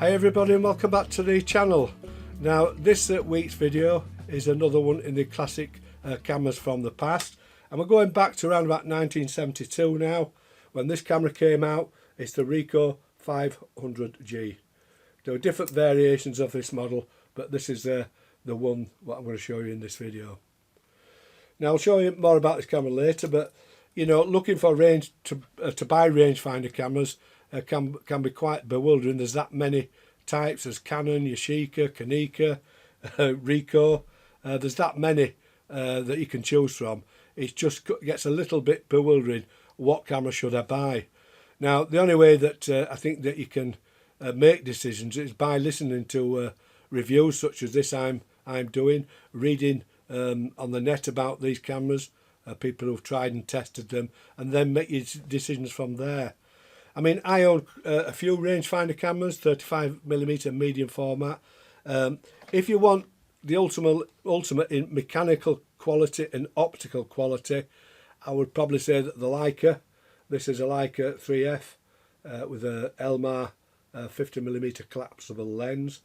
Hi everybody and welcome back to the channel. Now this week's video is another one in the classic cameras from the past, and we're going back to around about 1972 now when this camera came out. It's the Ricoh 500G. There are different variations of this model, but this is the one what I'm going to show you in this video. Now I'll show you more about this camera later, but you know, looking for range to buy rangefinder cameras can be quite bewildering. There's that many types. There's Canon, Yashica, Konica, Ricoh. There's that many that you can choose from. It just gets a little bit bewildering. What camera should I buy? Now the only way that I think that you can make decisions is by listening to reviews such as this I'm doing, reading on the net about these cameras, people who've tried and tested them, and then make your decisions from there. I mean, I own a few rangefinder cameras, 35mm medium format. If you want the ultimate in mechanical quality and optical quality, I would probably say that the Leica. This is a Leica 3F with a Elmar 50mm collapsible lens.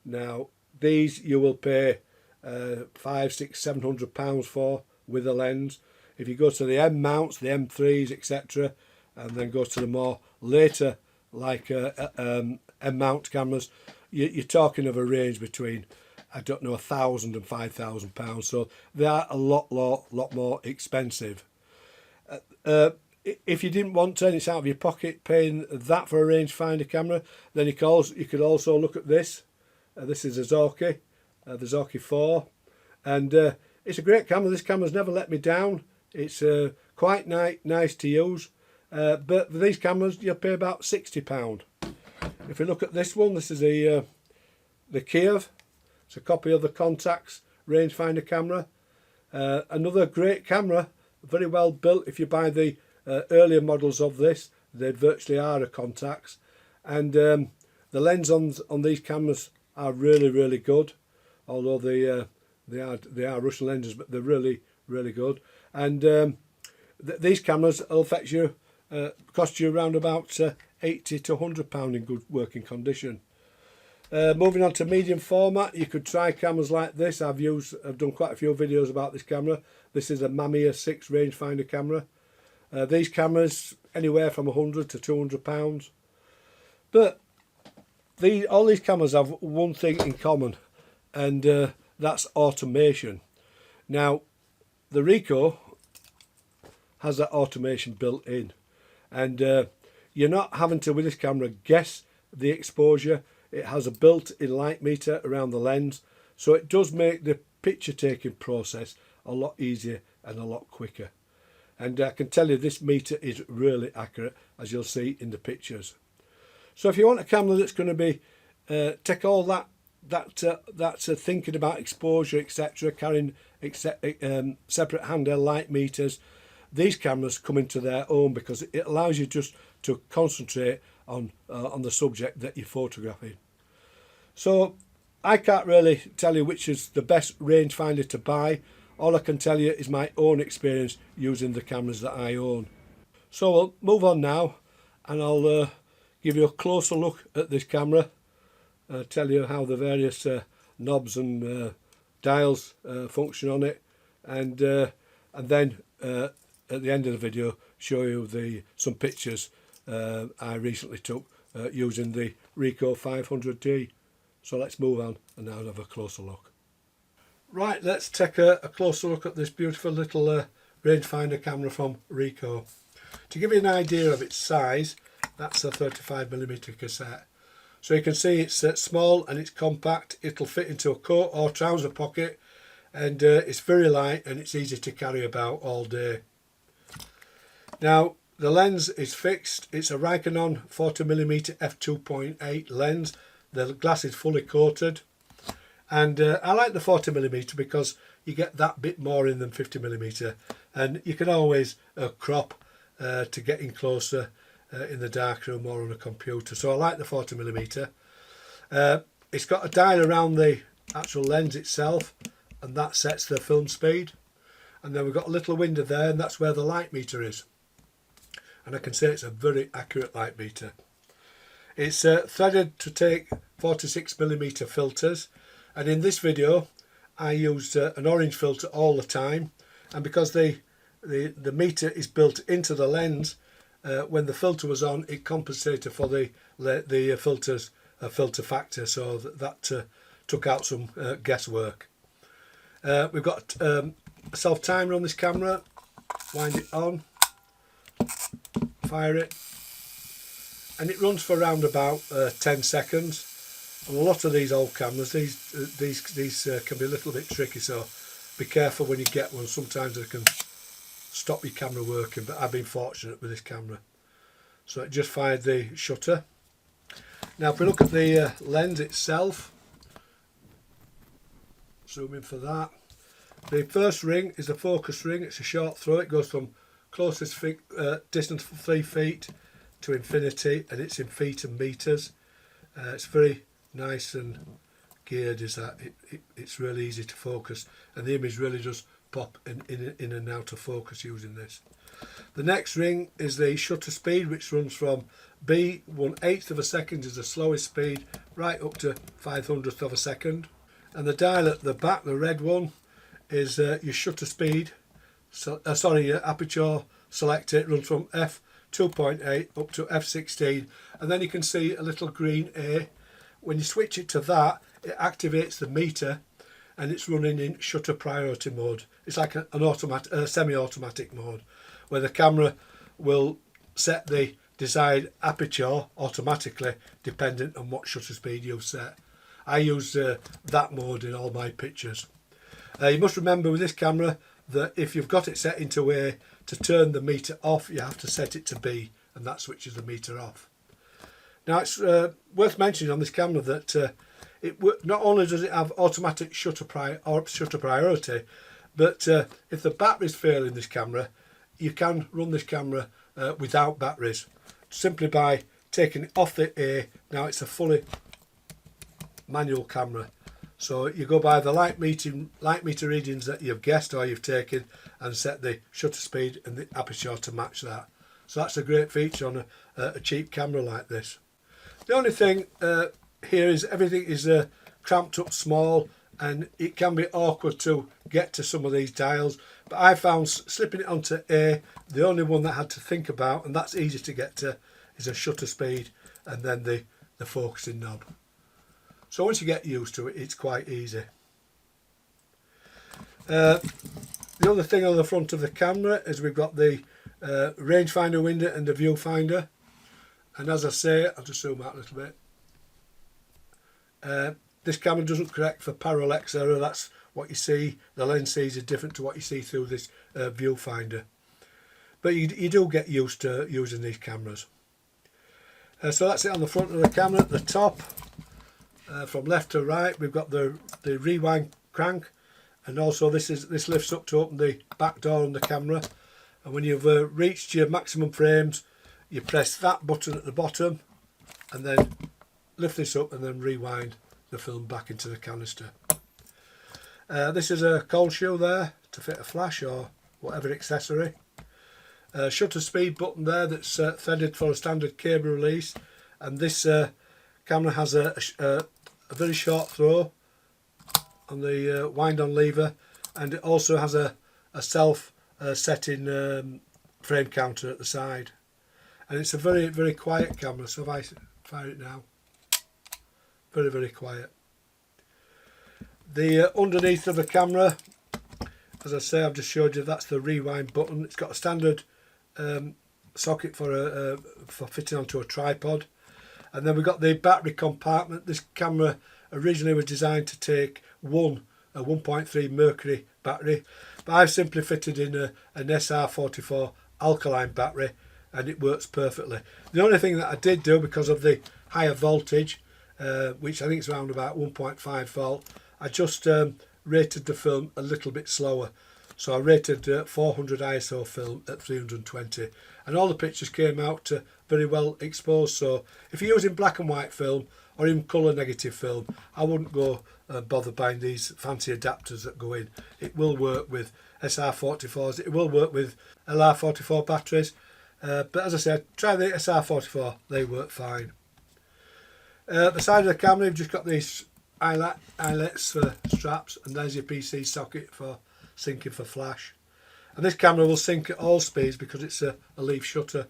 Now these you will pay £500, £600, £700 for with a lens. If you go to the M mounts, the M3s, etc., and then go to the more later like M mount cameras, you're talking of a range between, I don't know, £1,000 and £5,000. So they are a lot more expensive. If you didn't want to, and it's out of your pocket paying that for a rangefinder camera, then you could also look at this. This is a Zorki, the Zorki 4, and it's a great camera. This camera's never let me down. It's quite nice to use. But for these cameras you'll pay about £60. If you look at this one, this is the Kiev. It's a copy of the Contax rangefinder camera. Another great camera, very well built. If you buy the earlier models of this, they virtually are a Contax, and the lens on these cameras are really good. Although they are Russian lenses, but they're really good. And these cameras will fetch you. Cost you around about £80 to £100 in good working condition. Moving on to medium format, you could try cameras like this. I've done quite a few videos about this camera. This is a Mamiya 6 rangefinder camera. These cameras anywhere from £100 to £200. But all these cameras have one thing in common, and that's automation. Now the Ricoh has that automation built in, and you're not having to, with this camera, guess the exposure. It has a built-in light meter around the lens, so it does make the picture taking process a lot easier and a lot quicker. And I can tell you this meter is really accurate, as you'll see in the pictures. So if you want a camera that's going to be take all that's thinking about exposure, etc., carrying separate handheld light meters, these cameras come into their own, because it allows you just to concentrate on the subject that you're photographing. So I can't really tell you which is the best rangefinder to buy. All I can tell you is my own experience using the cameras that I own. So we'll move on now, and I'll give you a closer look at this camera, tell you how the various knobs and dials function on it, and then at the end of the video show you some pictures I recently took using the Ricoh 500D. So let's move on and now have a closer look. Right, let's take a closer look at this beautiful little rangefinder camera from Ricoh. To give you an idea of its size, that's a 35mm cassette. So you can see it's small and it's compact. It'll fit into a coat or trouser pocket, and it's very light and it's easy to carry about all day. Now the lens is fixed. It's a Ricoh 40mm f2.8 lens. The glass is fully coated, and I like the 40mm because you get that bit more in than 50mm, and you can always crop to get in closer in the darkroom or on a computer. So I like the 40mm. It's got a dial around the actual lens itself, and that sets the film speed. And then we've got a little window there, and that's where the light meter is. And I can say it's a very accurate light meter. It's threaded to take 46mm filters, and in this video I used an orange filter all the time, and because the meter is built into the lens, when the filter was on it compensated for the filter's filter factor, so that took out some guesswork. We've got a self timer on this camera. Wind it on, fire it, and it runs for around about 10 seconds. And a lot of these old cameras, these can be a little bit tricky, so be careful when you get one. Sometimes they can stop your camera working, but I've been fortunate with this camera. So it just fired the shutter. Now if we look at the lens itself, zoom in for that. The first ring is the focus ring. It's a short throw. It goes from closest distance 3 feet to infinity, and it's in feet and meters. It's very nice and geared, is that it's really easy to focus, and the image really does pop in and out of focus using this. The next ring is the shutter speed, which runs from B 1/8 of a second is the slowest speed, right up to 500th of a second. And the dial at the back, the red one, is your shutter speed. So, your aperture selector. It runs from f2.8 up to f16, and then you can see a little green A. When you switch it to that, it activates the meter, and it's running in shutter priority mode. It's like an automatic, semi-automatic mode, where the camera will set the desired aperture automatically dependent on what shutter speed you've set. I use that mode in all my pictures. You must remember with this camera that if you've got it set into A, to turn the meter off you have to set it to B, and that switches the meter off. Now it's worth mentioning on this camera that not only does it have automatic shutter priority, but if the batteries fail in this camera, you can run this camera without batteries, simply by taking it off the A. Now it's a fully manual camera, so you go by the light meter readings that you've guessed or you've taken, and set the shutter speed and the aperture to match that. So that's a great feature on a cheap camera like this. The only thing here is everything is cramped up small, and it can be awkward to get to some of these dials, but I found slipping it onto A, the only one that I had to think about, and that's easy to get to, is a shutter speed and then the focusing knob. So once you get used to it, it's quite easy. The other thing on the front of the camera is we've got the rangefinder window and the viewfinder, and as I say, I'll just zoom out a little bit. This camera doesn't correct for parallax error. That's what you see, the lens sees is different to what you see through this viewfinder, but you do get used to using these cameras. So that's it on the front of the camera. At the top, from left to right, we've got the rewind crank, and also this lifts up to open the back door on the camera, and when you've reached your maximum frames, you press that button at the bottom and then lift this up and then rewind the film back into the canister. This is a cold shoe there to fit a flash or whatever accessory. Shutter speed button there that's threaded for a standard cable release, and this camera has a very short throw on the wind on lever, and it also has a self setting frame counter at the side, and it's a very quiet camera. So if I fire it now, very quiet. The underneath of the camera, as I say, I've just showed you, that's the rewind button. It's got a standard socket for fitting onto a tripod, and then we've got the battery compartment. This camera originally was designed to take a 1.3 mercury battery, but I've simply fitted in an SR44 alkaline battery, and it works perfectly. The only thing that I did do, because of the higher voltage, which I think is around about 1.5 volt, I just rated the film a little bit slower. So I rated 400 ISO film at 320, and all the pictures came out very well exposed. So if you're using black and white film or even colour negative film, I wouldn't go bother buying these fancy adapters that go in. It will work with SR44s, it will work with LR44 batteries, but as I said, try the SR44, they work fine. The side of the camera, you've just got these eyelets for straps, and there's your PC socket for syncing for flash. And this camera will sync at all speeds because it's a leaf shutter.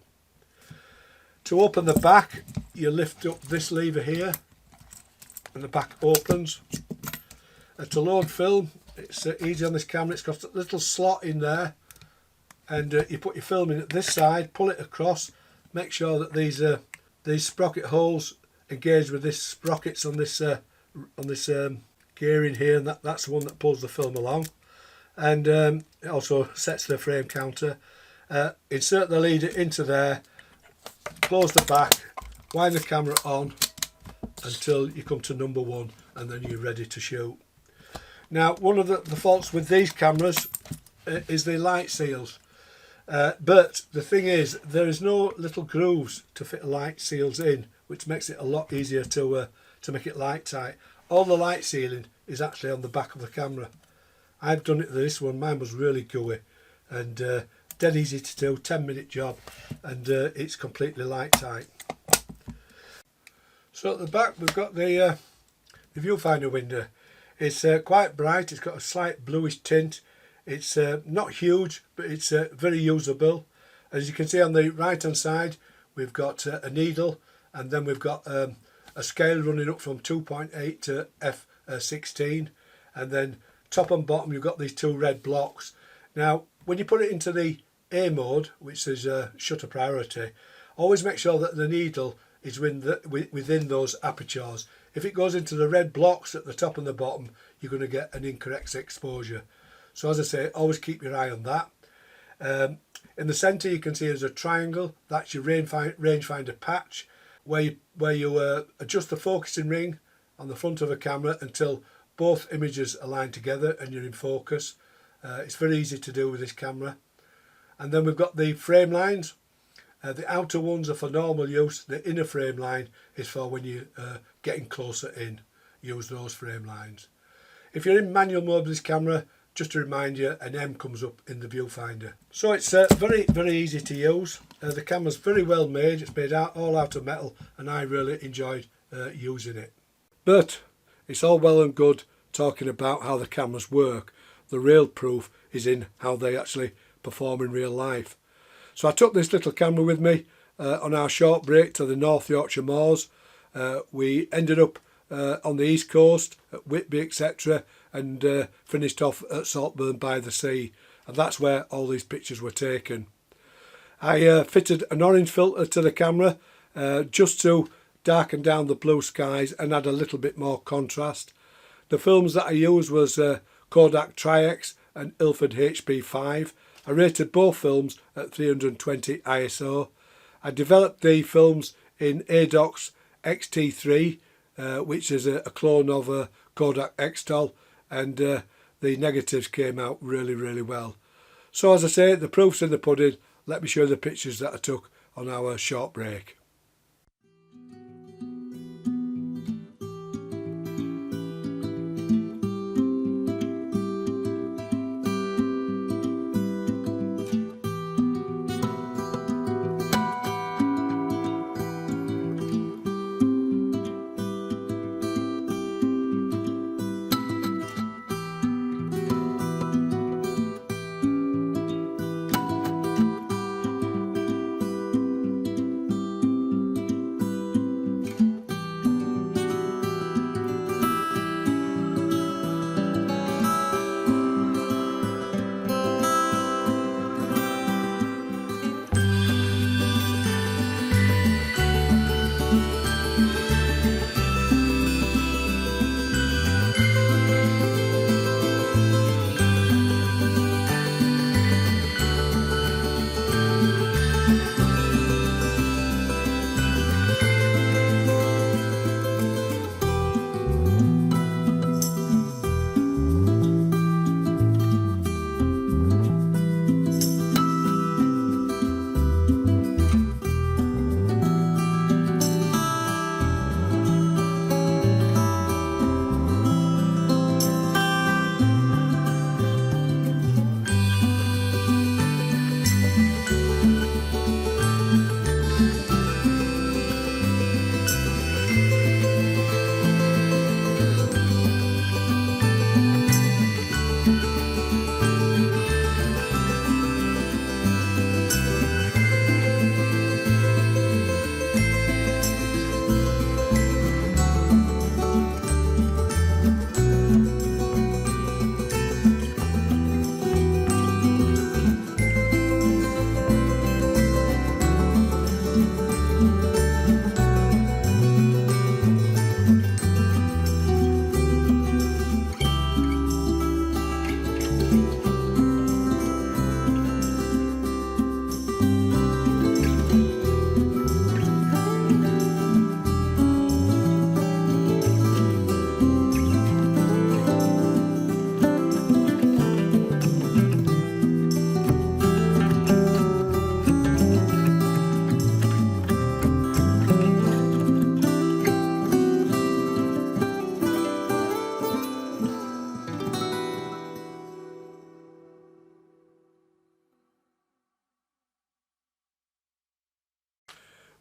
To open the back, you lift up this lever here and the back opens. To load film, it's easy on this camera. It's got a little slot in there, and you put your film in at this side, pull it across, make sure that these sprocket holes engage with this sprockets on this gearing here, and that's the one that pulls the film along. And it also sets the frame counter. Insert the leader into there, close the back, wind the camera on until you come to number 1, and then you're ready to shoot. Now, one of the faults with these cameras is the light seals. But the thing is, there is no little grooves to fit light seals in, which makes it a lot easier to make it light tight. All the light sealing is actually on the back of the camera. I've done it to this one. Mine was really gooey and dead easy to do, 10-minute job, and it's completely light tight. So at the back we've got the viewfinder window. It's quite bright. It's got a slight bluish tint. It's not huge, but it's very usable. As you can see on the right hand side, we've got a needle, and then we've got a scale running up from 2.8 to f16, and then top and bottom you've got these 2 red blocks. Now when you put it into the A mode, which is shutter priority, always make sure that the needle is within those apertures. If it goes into the red blocks at the top and the bottom, you're going to get an incorrect exposure. So as I say, always keep your eye on that. In the centre you can see there's a triangle. That's your rangefinder patch, where you adjust the focusing ring on the front of a camera until both images align together and you're in focus. It's very easy to do with this camera. And then we've got the frame lines. The outer ones are for normal use. The inner frame line is for when you're getting closer in. Use those frame lines. If you're in manual mode with this camera, just to remind you, an M comes up in the viewfinder. So it's very, very easy to use. The camera's very well made. It's made all out of metal, and I really enjoyed using it. But it's all well and good talking about how the cameras work. The real proof is in how they actually perform in real life. So I took this little camera with me on our short break to the North Yorkshire moors. We ended up on the east coast at Whitby, etc., and finished off at Saltburn by the sea, and that's where all these pictures were taken. I fitted an orange filter to the camera just to darken down the blue skies and add a little bit more contrast. The films that I used was Kodak Tri-X and Ilford HP5. I rated both films at 320 ISO. I developed the films in ADOX XT3, which is a clone of Kodak Xtol, and the negatives came out really, really well. So as I say, the proof's in the pudding. Let me show you the pictures that I took on our short break.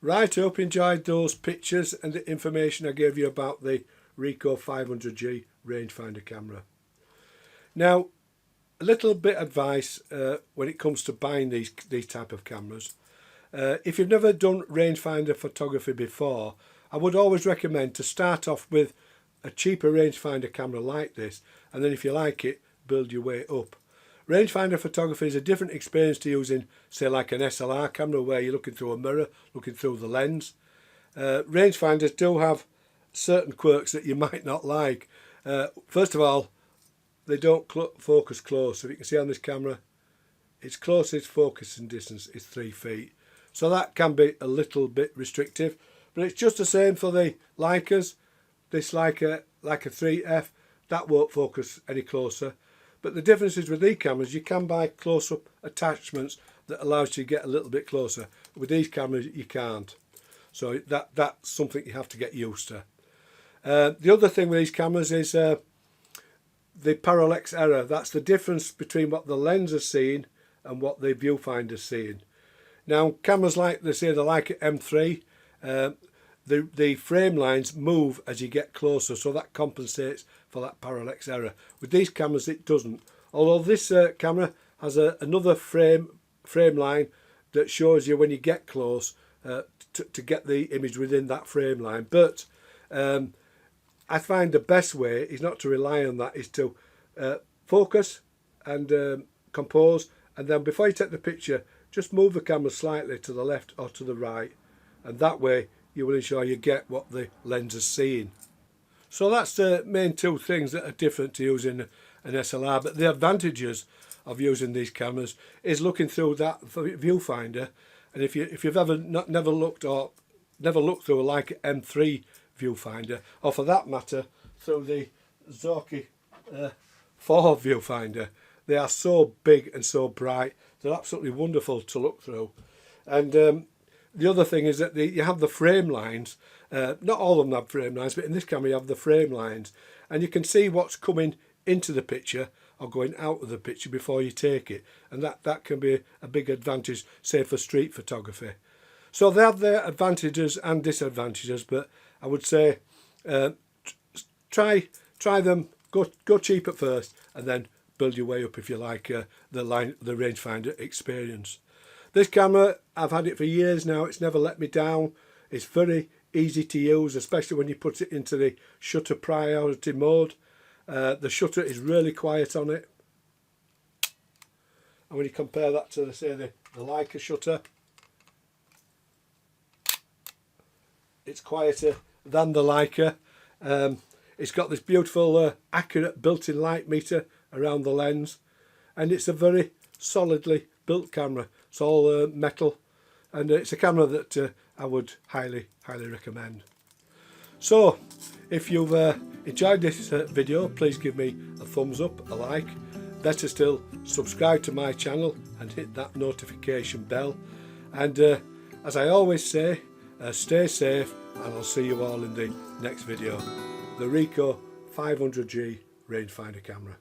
Right, I hope you enjoyed those pictures and the information I gave you about the Ricoh 500G rangefinder camera. Now, a little bit of advice when it comes to buying these type of cameras. If you've never done rangefinder photography before, I would always recommend to start off with a cheaper rangefinder camera like this, and then if you like it, build your way up. Rangefinder photography is a different experience to using, say, like an SLR camera where you're looking through a mirror, looking through the lens. Rangefinders do have certain quirks that you might not like. First of all, they don't focus close. So if you can see on this camera, its closest focusing distance is 3 feet. So that can be a little bit restrictive, but it's just the same for the Leicas. This Leica 3F, that won't focus any closer. But the difference is with these cameras, you can buy close-up attachments that allows you to get a little bit closer. With these cameras, you can't. So that's something you have to get used to. The other thing with these cameras is the parallax error. That's the difference between what the lens is seeing and what the viewfinder is seeing. Now, cameras like the Leica M3, the frame lines move as you get closer, so that compensates for that parallax error. With these cameras it doesn't, although this camera has another frame line that shows you when you get close to get the image within that frame line. But I find the best way is not to rely on that, is to focus and compose, and then before you take the picture just move the camera slightly to the left or to the right, and that way you will ensure you get what the lens is seeing. So that's the main two things that are different to using an SLR. But the advantages of using these cameras is looking through that viewfinder, and if you've ever never looked through a Leica M3 viewfinder, or for that matter through the Zorki 4 viewfinder, they are so big and so bright. They're absolutely wonderful to look through. And the other thing is that you have the frame lines. Not all of them have frame lines, but in this camera you have the frame lines, and you can see what's coming into the picture or going out of the picture before you take it, and that can be a big advantage, say, for street photography. So they have their advantages and disadvantages, but I would say try them. Go cheap at first, and then build your way up if you like the rangefinder experience. This camera, I've had it for years now. It's never let me down. It's very easy to use, especially when you put it into the shutter priority mode. The shutter is really quiet on it. And when you compare that to, say, the Leica shutter, it's quieter than the Leica. It's got this beautiful accurate built-in light meter around the lens, and it's a very solidly built camera. It's all metal, and it's a camera that I would highly recommend. So if you've enjoyed this video, please give me a thumbs up, a like. Better still, subscribe to my channel and hit that notification bell. And as I always say, stay safe, and I'll see you all in the next video. The Ricoh 500G rangefinder camera.